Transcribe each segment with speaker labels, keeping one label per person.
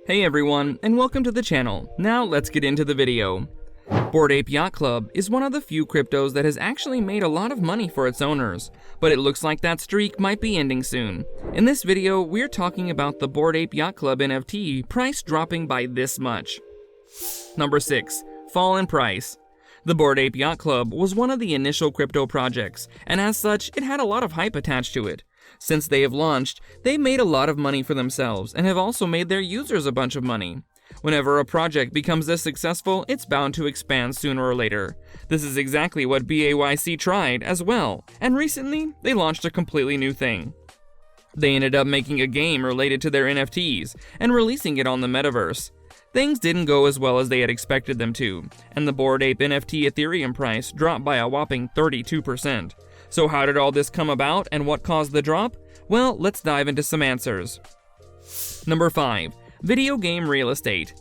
Speaker 1: Hey everyone, and welcome to the channel. Now let's get into the video. Bored Ape Yacht Club is one of the few cryptos that has actually made a lot of money for its owners, but it looks like that streak might be ending soon. In this video, we're talking about the Bored Ape Yacht Club NFT price dropping by this much. Number 6. Fall in price. The Bored Ape Yacht Club was one of the initial crypto projects, and as such, it had a lot of hype attached to it. Since they have launched, they've made a lot of money for themselves and have also made their users a bunch of money. Whenever a project becomes this successful, it's bound to expand sooner or later. This is exactly what BAYC tried as well, and recently, they launched a completely new thing. They ended up making a game related to their NFTs and releasing it on the metaverse. Things didn't go as well as they had expected them to, and the Bored Ape NFT Ethereum price dropped by a whopping 32%. So how did all this come about and what caused the drop? Well, let's dive into some answers. Number 5. Video game real estate.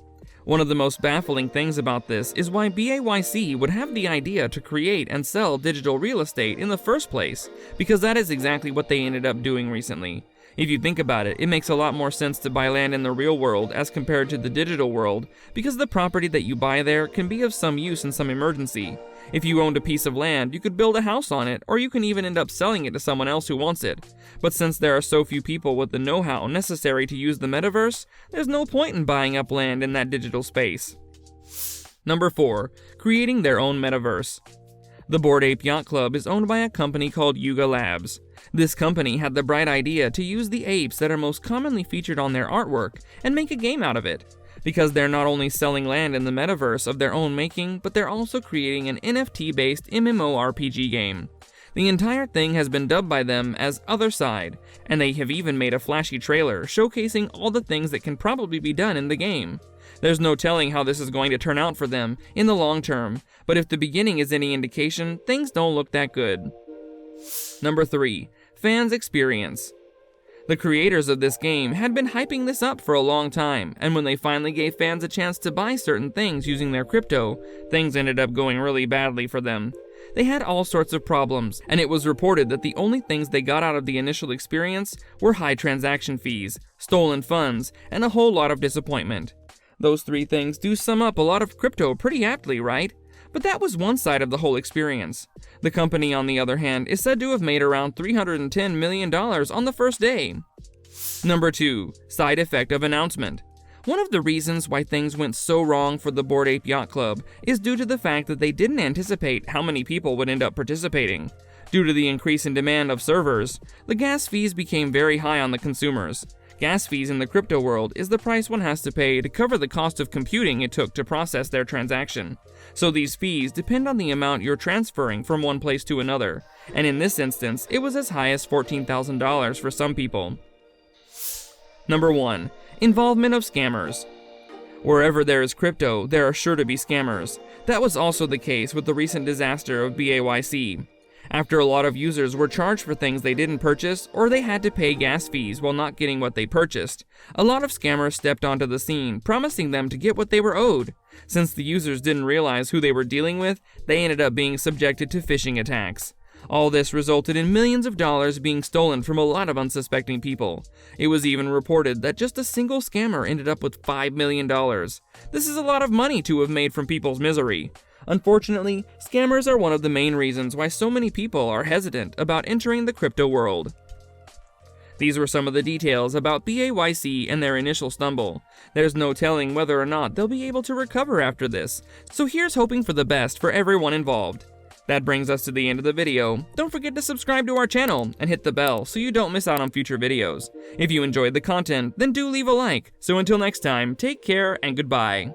Speaker 1: One of the most baffling things about this is why BAYC would have the idea to create and sell digital real estate in the first place, because that is exactly what they ended up doing recently. If you think about it, it makes a lot more sense to buy land in the real world as compared to the digital world, because the property that you buy there can be of some use in some emergency. If you owned a piece of land, you could build a house on it, or you can even end up selling it to someone else who wants it. But since there are so few people with the know-how necessary to use the metaverse, there's no point in buying up land in that digital space. Number 4. Creating their own metaverse. The Bored Ape Yacht Club is owned by a company called Yuga Labs. This company had the bright idea to use the apes that are most commonly featured on their artwork and make a game out of it. Because they're not only selling land in the metaverse of their own making, but they're also creating an NFT-based MMORPG game. The entire thing has been dubbed by them as Other Side, and they have even made a flashy trailer showcasing all the things that can probably be done in the game. There's no telling how this is going to turn out for them in the long term, but if the beginning is any indication, things don't look that good. Number 3. Fans experience. The creators of this game had been hyping this up for a long time, and when they finally gave fans a chance to buy certain things using their crypto, things ended up going really badly for them. They had all sorts of problems, and it was reported that the only things they got out of the initial experience were high transaction fees, stolen funds, and a whole lot of disappointment. Those 3 things do sum up a lot of crypto pretty aptly, right? But that was one side of the whole experience. The company, on the other hand, is said to have made around $310 million on the first day. Number 2. Side effect of announcement. One of the reasons why things went so wrong for the Bored Ape Yacht Club is due to the fact that they didn't anticipate how many people would end up participating. Due to the increase in demand of servers, the gas fees became very high on the consumers. Gas fees in the crypto world is the price one has to pay to cover the cost of computing it took to process their transaction. So these fees depend on the amount you're transferring from one place to another, and in this instance, it was as high as $14,000 for some people. Number 1. Involvement of scammers. Wherever there is crypto, there are sure to be scammers. That was also the case with the recent disaster of BAYC. After a lot of users were charged for things they didn't purchase, or they had to pay gas fees while not getting what they purchased, a lot of scammers stepped onto the scene, promising them to get what they were owed. Since the users didn't realize who they were dealing with, they ended up being subjected to phishing attacks. All this resulted in millions of dollars being stolen from a lot of unsuspecting people. It was even reported that just a single scammer ended up with $5 million. This is a lot of money to have made from people's misery. Unfortunately, scammers are one of the main reasons why so many people are hesitant about entering the crypto world. These were some of the details about BAYC and their initial stumble. There's no telling whether or not they'll be able to recover after this, so here's hoping for the best for everyone involved. That brings us to the end of the video. Don't forget to subscribe to our channel and hit the bell so you don't miss out on future videos. If you enjoyed the content, then do leave a like. So until next time, take care and goodbye.